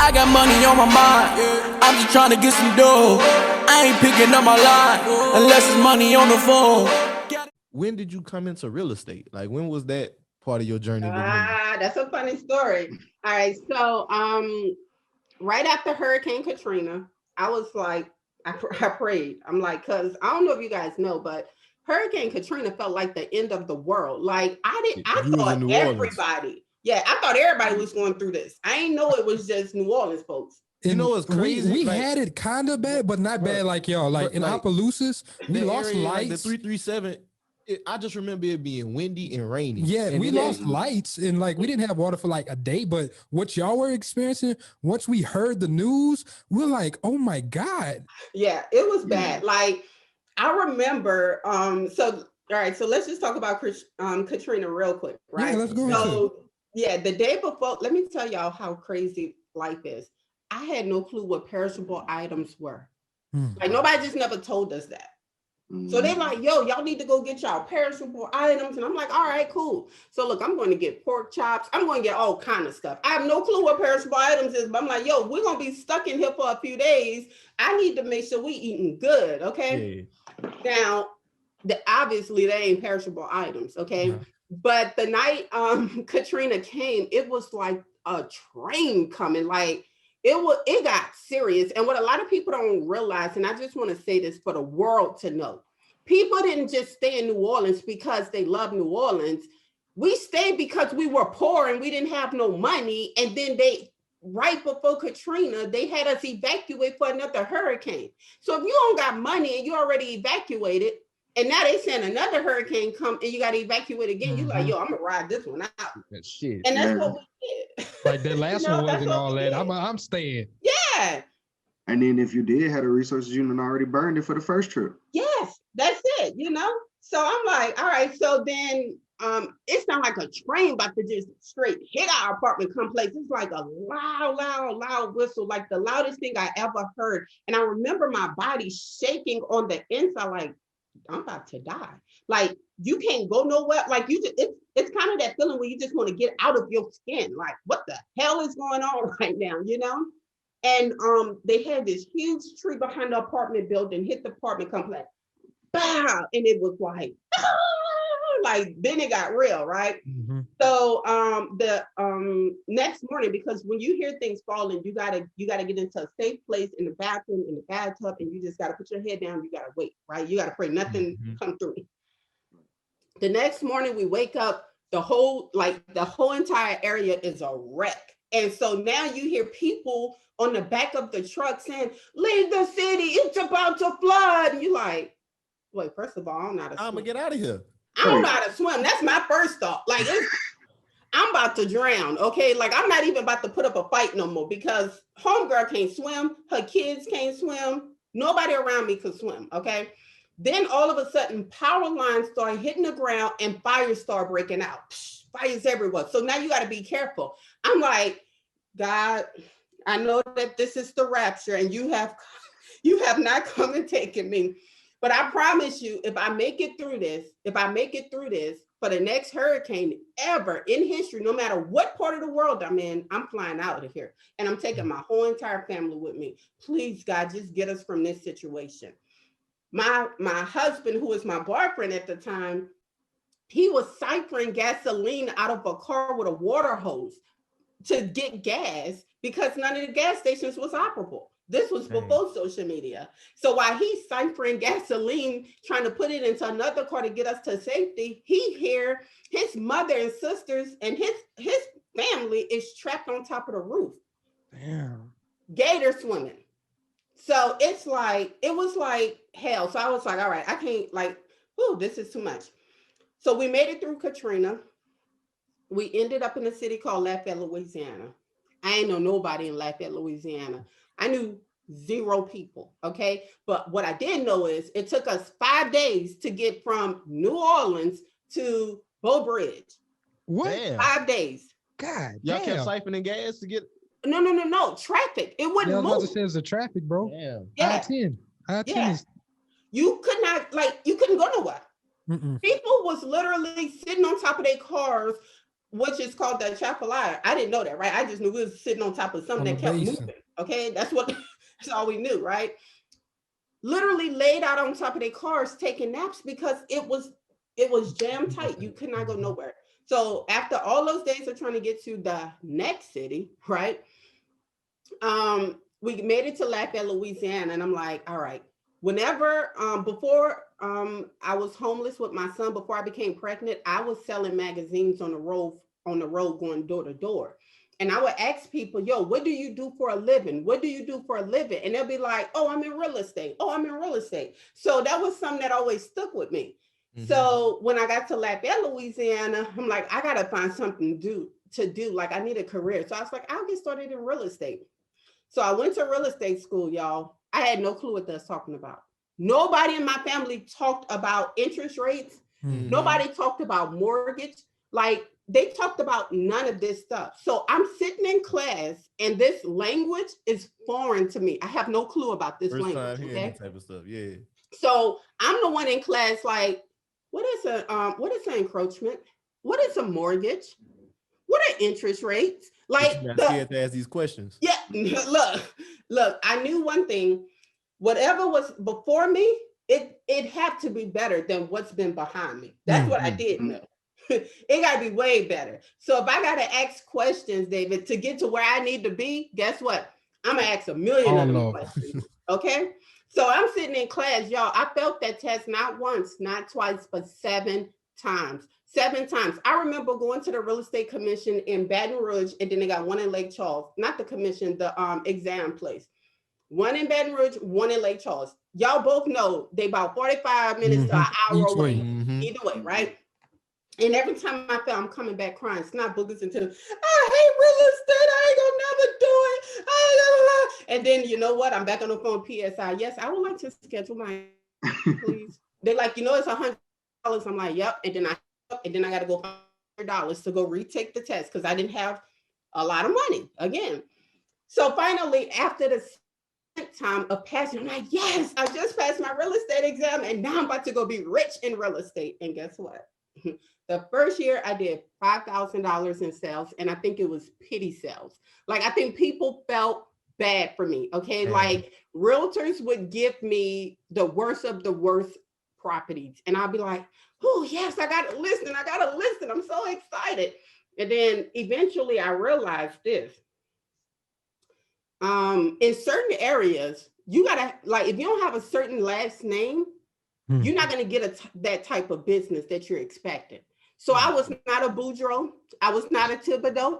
I got money on my mind. I'm just trying to get some dough. I ain't picking up my line unless it's money on the phone. When did you come into real estate? Like, when was that part of your journey with money? That's a funny story. All right, so right after Hurricane Katrina, I was like, I prayed. I'm like, cause I don't know if you guys know, but Hurricane Katrina felt like the end of the world. Like I thought everybody, I thought everybody was going through this. I didn't know it was just New Orleans folks. You know what's crazy? We had it kind of bad, but not bad like y'all. Like in Opelousas, we lost lights. Like the 337. I just remember it being windy and rainy. Yeah, and we lost lights and like we didn't have water for like a day. But what y'all were experiencing, once we heard the news, we're like, oh my God. Yeah, it was bad. Like I remember. So all right, so let's just talk about Katrina real quick, right? Yeah, let's go. So the day before, let me tell y'all how crazy life is. I had no clue what perishable items were. Like nobody just never told us that. So they're like, yo, y'all need to go get y'all perishable items. And I'm like, all right, cool. So look, I'm going to get pork chops. I'm going to get all kind of stuff. I have no clue what perishable items is, but I'm like, yo, we're going to be stuck in here for a few days. I need to make sure we eating good, okay? Yeah. Now, obviously, they ain't perishable items, okay? Yeah. But the night Katrina came, it was like a train coming. Like, it got serious. And what a lot of people don't realize, and I just want to say this for the world to know, people didn't just stay in New Orleans because they love New Orleans. We stayed because we were poor and we didn't have no money. And then right before Katrina, they had us evacuate for another hurricane. So if you don't got money and you already evacuated, and now they send another hurricane come and you got to evacuate again. You're like, yo, I'm gonna ride this one out. That shit. And that's what we did. Like that last one wasn't all that. I'm staying. Yeah. And then if you did have the resources, you already burned it for the first trip. Yes, that's it. So I'm like, all right. So then it's not like a train about to just straight hit our apartment complex. It's like a loud whistle, like the loudest thing I ever heard. And I remember my body shaking on the inside, like, I'm about to die. Like you can't go nowhere. Like it's kind of that feeling where you just want to get out of your skin. Like what the hell is going on right now, And they had this huge tree behind the apartment building, hit the apartment complex. Bow! And it was like, like then it got real, right? Mm-hmm. So the next morning, because when you hear things falling, you gotta get into a safe place in the bathroom, in the bathtub, and you just gotta put your head down. You gotta wait, right? You gotta pray nothing come through. The next morning we wake up, the whole entire area is a wreck. And so now you hear people on the back of the truck saying, leave the city, it's about to flood. And you're like, wait, first of all, I don't know how to swim. I'm gonna get out of here. I don't know how to swim. That's my first thought. Like, I'm about to drown, okay? Like, I'm not even about to put up a fight no more because homegirl can't swim. Her kids can't swim. Nobody around me could swim, okay? Then all of a sudden, power lines start hitting the ground and fires start breaking out. Fires everywhere. So now you got to be careful. I'm like, God, I know that this is the rapture and you have not come and taken me. But I promise you, if I make it through this, for the next hurricane ever in history, no matter what part of the world I'm in, I'm flying out of here. And I'm taking my whole entire family with me. Please, God, just get us from this situation. My husband, who was my boyfriend at the time, he was siphoning gasoline out of a car with a water hose to get gas because none of the gas stations was operable. This was before social media. So while he's siphoning gasoline, trying to put it into another car to get us to safety, he hear his mother and sisters and his family is trapped on top of the roof. Damn. Gator swimming. So it was like hell. So I was like, all right, I can't this is too much. So we made it through Katrina. We ended up in a city called Lafayette, Louisiana. I ain't know nobody in Lafayette, Louisiana. I knew 0 people, okay? But what I did know is it took us 5 days to get from New Orleans to Beau Bridge. What? Damn. 5 days. God, y'all damn. kept siphoning gas to get... No. Traffic. It wouldn't move. I was about to say it was the traffic, bro. Damn. Yeah. I-10 is... You could not, you couldn't go nowhere. Mm-mm. People was literally sitting on top of their cars which is called the chapelire. I didn't know that, right? I just knew we was sitting on top of something On that the kept basin. moving. Okay, that's all we knew, right? Literally laid out on top of their cars taking naps because it was jam tight. You could not go nowhere. So after all those days of trying to get to the next city, right? We made it to Lafayette, Louisiana, and I'm like, all right. Whenever before I was homeless with my son, before I became pregnant, I was selling magazines on the road going door to door. And I would ask people, yo, what do you do for a living? What do you do for a living? And they'll be like, oh, I'm in real estate. Oh, I'm in real estate. So that was something that always stuck with me. Mm-hmm. So when I got to Lafayette, Louisiana, I'm like, I got to find something to do. Like, I need a career. So I was like, I'll get started in real estate. So I went to real estate school, y'all. I had no clue what they was talking about. Nobody in my family talked about interest rates. Mm-hmm. Nobody talked about mortgage. Like, they talked about none of this stuff. So I'm sitting in class and this language is foreign to me. I have no clue about this language. First time hearing this type of stuff, yeah. So I'm the one in class like, what is an encroachment? What is a mortgage? What are interest rates? Like, you're not scared to ask these questions. Yeah, look, I knew one thing. Whatever was before me, it had to be better than what's been behind me. That's what I did know. It got to be way better. So if I got to ask questions, David, to get to where I need to be, guess what? I'm going to ask a million of them questions. Okay? So I'm sitting in class, y'all. I felt that test not once, not twice, but 7 times. 7 times. I remember going to the real estate commission in Baton Rouge, and then they got one in Lake Charles. Not the commission, the exam place. One in Baton Rouge, one in Lake Charles. Y'all both know they about 45 minutes to an hour away. Either way, right? And every time I feel I'm coming back crying, snot boogers into, I hate real estate. I ain't gonna never do it. And then you know what? I'm back on the phone. PSI. Yes, I would like to schedule my, please. They're like, you know, it's $100. I'm like, yep. And then I got to go $100 to go retake the test because I didn't have a lot of money again. So finally, after the time of passing, I'm like, yes, I just passed my real estate exam, and now I'm about to go be rich in real estate. And guess what? The first year I did $5,000 in sales, and I think it was pity sales. Like, I think people felt bad for me. Okay, like realtors would give me the worst of the worst properties, and I'll be like, oh yes, I got a listing. I'm so excited. And then eventually I realized this. In certain areas, you gotta, like, if you don't have a certain last name, you're not gonna get that type of business that you're expecting. So I was not a Boudreaux. I was not a Thibodeau.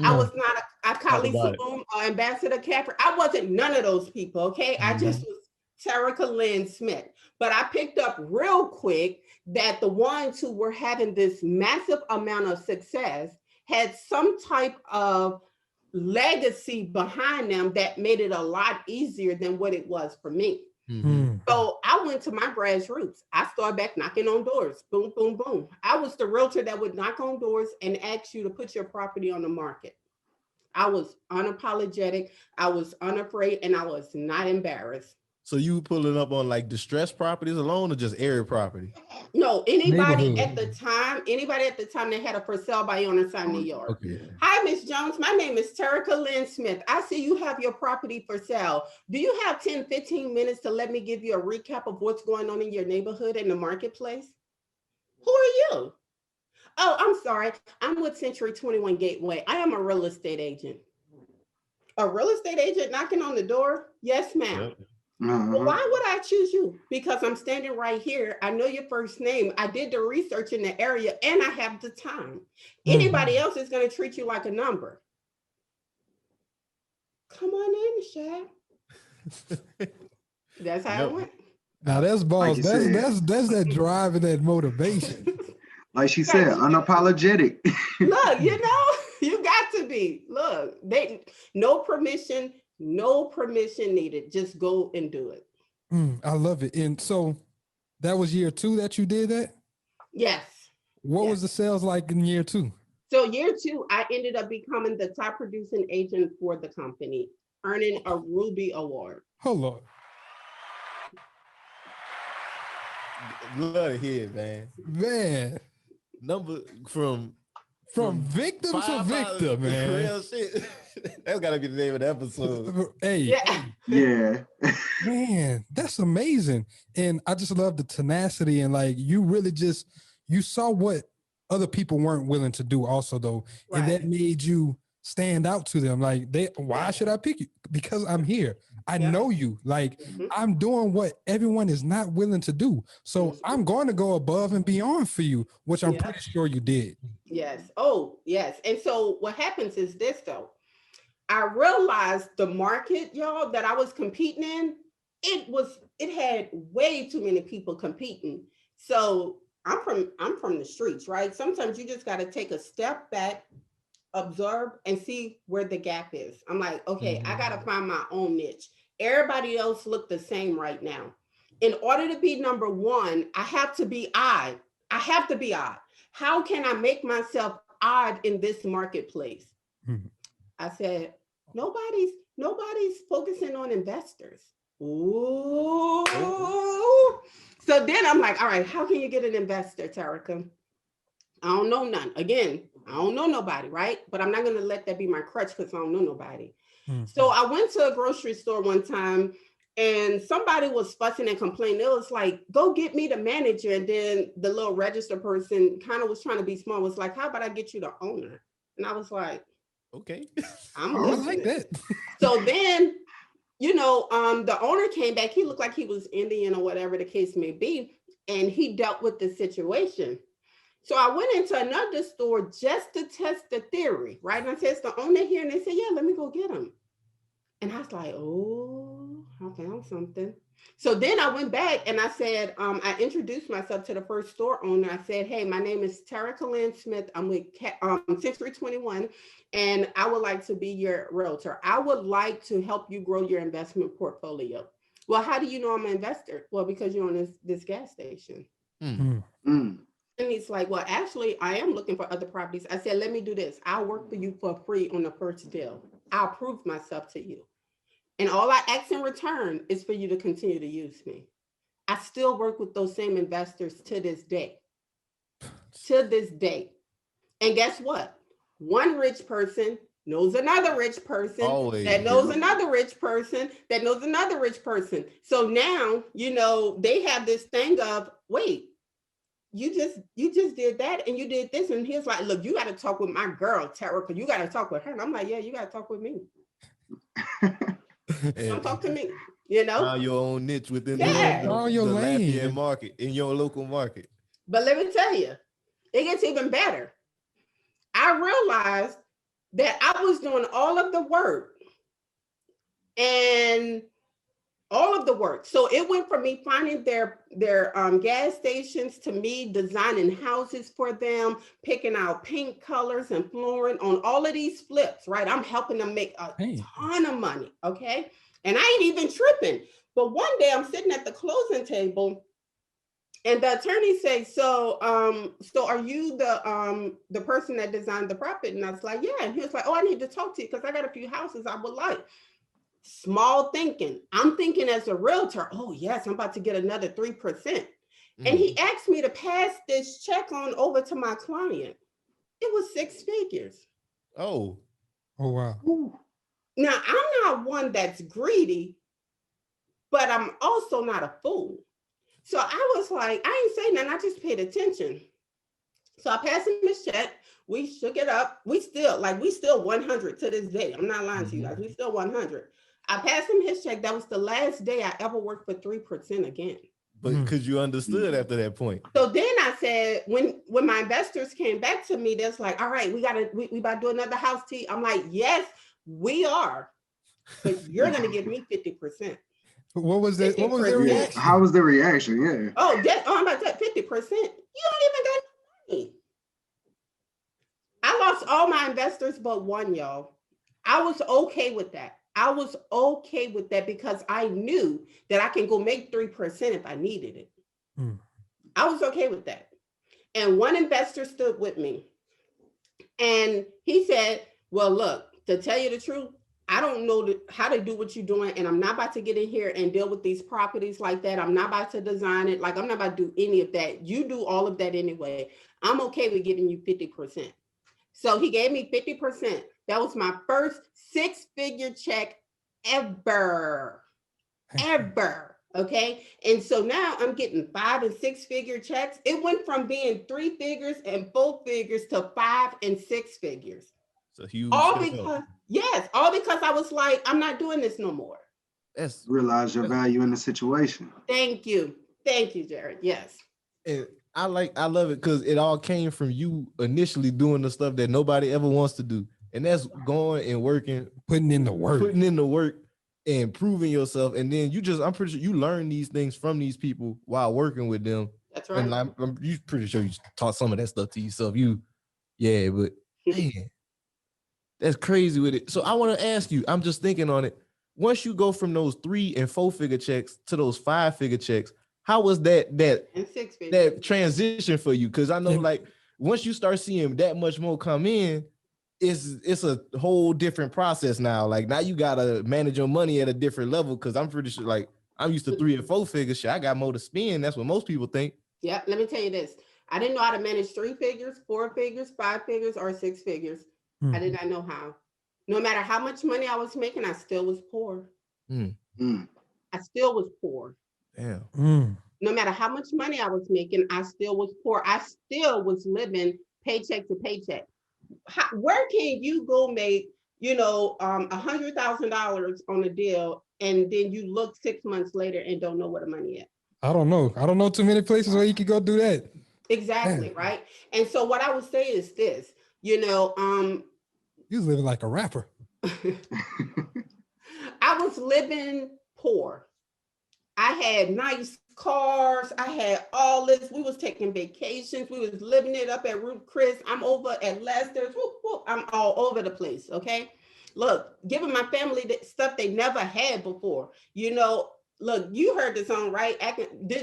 I was not a Kali Saloon or Ambassador Capper. I wasn't none of those people, okay? I just was Terrica Lynn Smith. But I picked up real quick that the ones who were having this massive amount of success had some type of legacy behind them that made it a lot easier than what it was for me. So I went to my grassroots. I started back knocking on doors. Boom, boom, boom. I was the realtor that would knock on doors and ask you to put your property on the market. I was unapologetic. I was unafraid, and I was not embarrassed. So you pulling up on like distressed properties alone, or just area property? No, anybody at the time that had a for sale by owner sign New York. Okay. Hi, Miss Jones. My name is Terrica Lynn Smith. I see you have your property for sale. Do you have 10, 15 minutes to let me give you a recap of what's going on in your neighborhood and the marketplace? Who are you? Oh, I'm sorry. I'm with Century 21 Gateway. I am a real estate agent. A real estate agent knocking on the door? Yes, ma'am. Yep. Well, why would I choose you? Because I'm standing right here. I know your first name. I did the research in the area, and I have the time. Anybody else is going to treat you like a number. Come on in, Shaq. That's how it went. Now that's boss. Like that's that drive and that motivation. Like she said, unapologetic. Look, you know, you got to be. Look, no permission needed. Just go and do it. I love it. And so that was year 2 that you did that? Yes. What was the sales like in year 2? So year 2, I ended up becoming the top producing agent for the company, earning a Ruby Award. Hold on. Love to hear it, man. Man. Number from From victim to $5 victim, man. Real shit. That's gotta be the name of the episode. Hey, Yeah. Yeah. man, that's amazing. And I just love the tenacity and like you really just you saw what other people weren't willing to do also though. And that Right. made you stand out to them. Like why should I pick you? Because I'm here. I Yeah. know you. Like Mhm. I'm doing what everyone is not willing to do. So Mhm. I'm going to go above and beyond for you, which I'm Yeah. pretty sure you did. Yes. Oh, yes. And so what happens is this though. I realized the market, y'all, that I was competing in, it had way too many people competing. So I'm from the streets, right? Sometimes you just got to take a step back, observe, and see where the gap is. I'm like, okay, I got to find my own niche. Everybody else look the same right now. In order to be number one, I have to be odd. I have to be odd. How can I make myself odd in this marketplace? Mhm. I said, nobody's focusing on investors. Ooh. So then I'm like, all right, how can you get an investor, Terrica? I don't know none. Again, I don't know nobody, right? But I'm not going to let that be my crutch because I don't know nobody. Mhm. So I went to a grocery store one time and somebody was fussing and complaining. It was like, go get me the manager. And then the little register person kind of was trying to be smart, was like, how about I get you the owner? And I was like, Okay. I'm I listening. like that. So then, the owner came back. He looked like he was Indian or whatever the case may be. And he dealt with the situation. So I went into another store just to test the theory, right? And I said, it's the owner here. And they said, yeah, let me go get him. And I was like, oh, I found something. So then I went back and I said, I introduced myself to the first store owner. I said, hey, my name is Terrica Lynn Smith. I'm with Century 21, and I would like to be your realtor. I would like to help you grow your investment portfolio. Well, how do you know I'm an investor? Well, because you're on this gas station. Mhm. Mm. And he's like, well, actually, I am looking for other properties. I said, let me do this. I'll work for you for free on the first deal. I'll prove myself to you. And all I ask in return is for you to continue to use me. I still work with those same investors to this day. To this day. And guess what? One rich person knows another rich person Always. that knows another rich person that knows another rich person. So now, they have this thing of, wait, you just did that and you did this. And he's like, look, you got to talk with my girl, Terrica. You got to talk with her. And I'm like, yeah, you got to talk with me. Don't talk to me, Find your own niche within Yeah. the Find your Lafayette lane. market, in your local market. But let me tell you, it gets even better. I realized that I was doing all of the work and all of the work. So it went from me finding their gas stations to me designing houses for them, picking out paint colors and flooring on all of these flips, right? I'm helping them make a ton of money, okay? And I ain't even tripping. But one day I'm sitting at the closing table and the attorney says, so are you the person that designed the property? And I was like, yeah. And he was like, oh, I need to talk to you because I got a few houses I would like. Small thinking. I'm thinking as a realtor, oh yes, I'm about to get another 3%. And he asked me to pass this check on over to my client. It was 6 figures. Oh. Oh, wow. Now, I'm not one that's greedy, but I'm also not a fool. So I was like, I ain't saying nothing. I just paid attention. So I passed him his check. We shook it up. We still 100 to this day. I'm not lying to you guys. We still 100. I passed him his check. That was the last day I ever worked for 3% again. But because you understood after that point. So then I said, when my investors came back to me, that's like, all right, we about to do another house tea. I'm like, yes, we are. But you're gonna give me 50%. What was that? What was their 50%. reaction? How was the reaction? Yeah. Oh, I'm about to 50%. You don't even got money. I lost all my investors but one, y'all. I was okay with that. I was okay with that because I knew that I can go make 3% if I needed it. I was okay with that. And one investor stood with me. And he said, well, look, to tell you the truth, I don't know how to do what you're doing. And I'm not about to get in here and deal with these properties like that. I'm not about to design it. Like, I'm not about to do any of that. You do all of that anyway. I'm okay with giving you 50%. So he gave me 50%. That was my first 6-figure check ever. Okay. And so now I'm getting 5 and 6-figure checks. It went from being 3 figures and 4 figures to 5 and 6 figures. It's a huge All step because, up. yes, all because I was like, I'm not doing this no more. That's Realize your value in the situation. Thank you, Jared. Yes. and I love it because it all came from you initially doing the stuff that nobody ever wants to do. And that's going and working, Putting in the work. And proving yourself. And then I'm pretty sure you learn these things from these people while working with them. That's right. And I'm you pretty sure you taught some of that stuff to yourself. But man, that's crazy with it. So I want to ask you, I'm just thinking on it. Once you go from those 3 and 4-figure checks to those 5-figure checks, how was that And 6 figures. that transition for you? Because I know, like, once you start seeing that much more come in, it's a whole different process now. Like, now you gotta manage your money at a different level. Because I'm pretty sure, like, I'm used to 3 and 4-figure shit. I got more to spend. That's what most people think. Yep. Let me tell you this. I didn't know how to manage 3 figures, 4 figures, 5 figures, or 6 figures. I did not know how. No matter how much money I was making, I still was poor. I still was poor. Damn. No matter how much money I was making, I still was poor. I still was living paycheck to paycheck. Where can you go make, $100,000 on a deal, and then you look 6 months later and don't know where the money is? I don't know. I don't know too many places where you could go do that. Exactly. Right. And so what I would say is this, You was living like a rapper. I was living poor. I had nice cars. I had all this. We was taking vacations. We was living it up at Ruth Chris. I'm over at Lester's. Whoop, whoop. I'm all over the place. Okay. Look, giving my family the stuff they never had before. Look, you heard the song, right?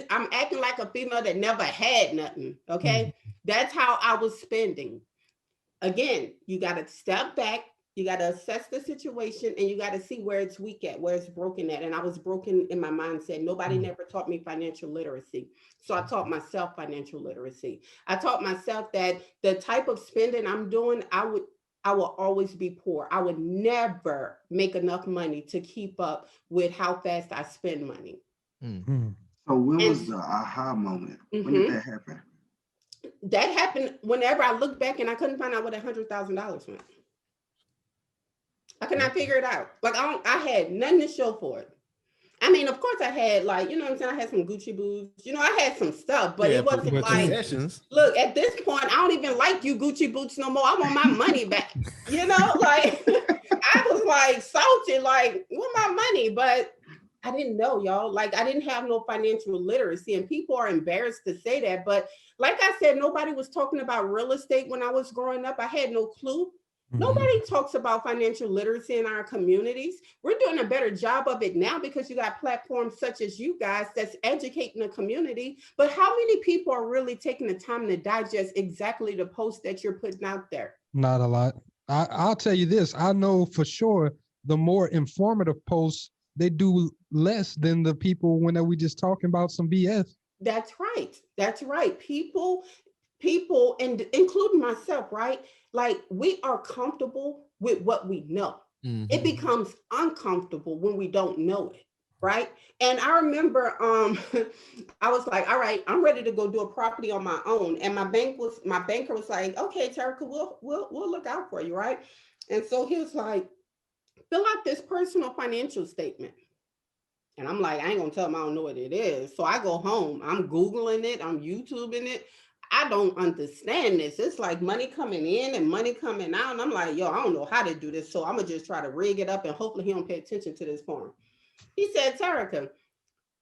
I'm acting like a female that never had nothing. Okay. That's how I was spending. Again, you got to step back. You got to assess the situation, and you got to see where it's weak at, where it's broken at. And I was broken in my mindset. Nobody never taught me financial literacy. So I taught myself financial literacy. I taught myself that the type of spending I'm doing, I will always be poor. I would never make enough money to keep up with how fast I spend money. So when was the aha moment? When did that happen? That happened whenever I looked back and I couldn't find out what $100,000 went. I could not figure it out. Like, I had nothing to show for it. I mean, of course I had, like, what I'm saying? I had some Gucci boots. I had some stuff, but it wasn't like, look, at this point, I don't even like you Gucci boots no more. I want my money back. Like, I was like salty, like, want my money, but I didn't know, y'all. Like, I didn't have no financial literacy, and people are embarrassed to say that. But like I said, nobody was talking about real estate when I was growing up. I had no clue. Nobody talks about financial literacy in our communities. We're doing a better job of it now because you got platforms such as you guys that's educating the community. But how many people are really taking the time to digest exactly the post that you're putting out there? Not a lot. I'll tell you this. I know for sure the more informative posts, they do less than the people when we just talking about some BS. That's right. That's right. People, and including myself, right? Like, we are comfortable with what we know. It becomes uncomfortable when we don't know it, right? And I remember I was like, all right, I'm ready to go do a property on my own. And my banker was like, okay, Terrica, we'll look out for you, right? And so he was like, fill out this personal financial statement. And I'm like, I ain't gonna tell him I don't know what it is. So I go home, I'm Googling it, I'm YouTubing it. I don't understand this. It's like money coming in and money coming out. And I'm like, yo, I don't know how to do this. So I'm gonna just try to rig it up and hopefully he don't pay attention to this form. He said, Terrica,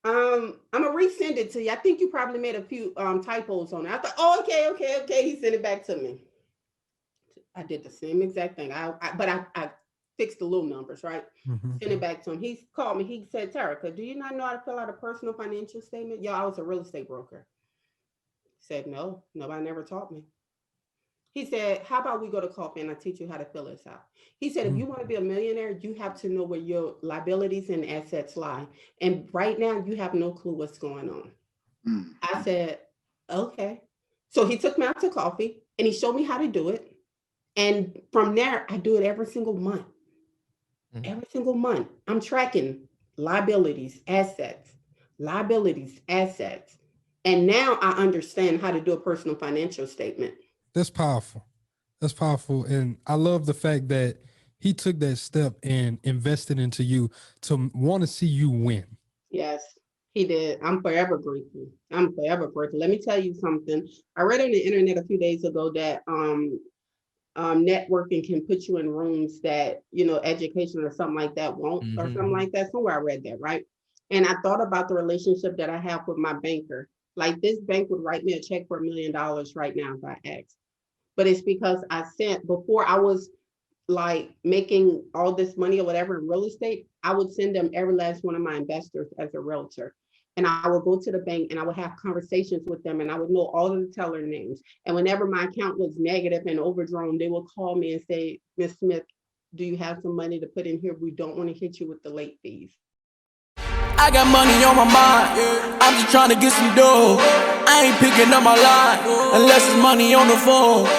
I'm gonna resend it to you. I think you probably made a few typos on it. I thought, oh, okay. He sent it back to me. I did the same exact thing. But I fixed the little numbers, right? Send it back to him. He called me. He said, Terrica, do you not know how to fill out a personal financial statement? Yo, I was a real estate broker. Said, no, nobody never taught me. He said, how about we go to coffee and I teach you how to fill this out? He said, if you want to be a millionaire, you have to know where your liabilities and assets lie. And right now you have no clue what's going on. I said, okay. So he took me out to coffee and he showed me how to do it. And from there, I do it every single month. Every single month, I'm tracking liabilities, assets, liabilities, assets. And now I understand how to do a personal financial statement. That's powerful. That's powerful. And I love the fact that he took that step and invested into you to want to see you win. Yes, he did. I'm forever grateful. I'm forever grateful. Let me tell you something. I read on the internet a few days ago that networking can put you in rooms that, you know, education or something like that won't, or something like that. Somewhere I read that, right? And I thought about the relationship that I have with my banker. Like, this bank would write me a check for $1 million right now if I asked. But it's because I sent, before I was like making all this money or whatever in real estate, I would send them every last one of my investors as a realtor. And I would go to the bank and I would have conversations with them, and I would know all of the teller names. And whenever my account was negative and overdrawn, they would call me and say, Miss Smith, do you have some money to put in here? We don't want to hit you with the late fees. I got money on my mind. I'm just trying to get some dough. I ain't picking up my line unless it's money on the phone.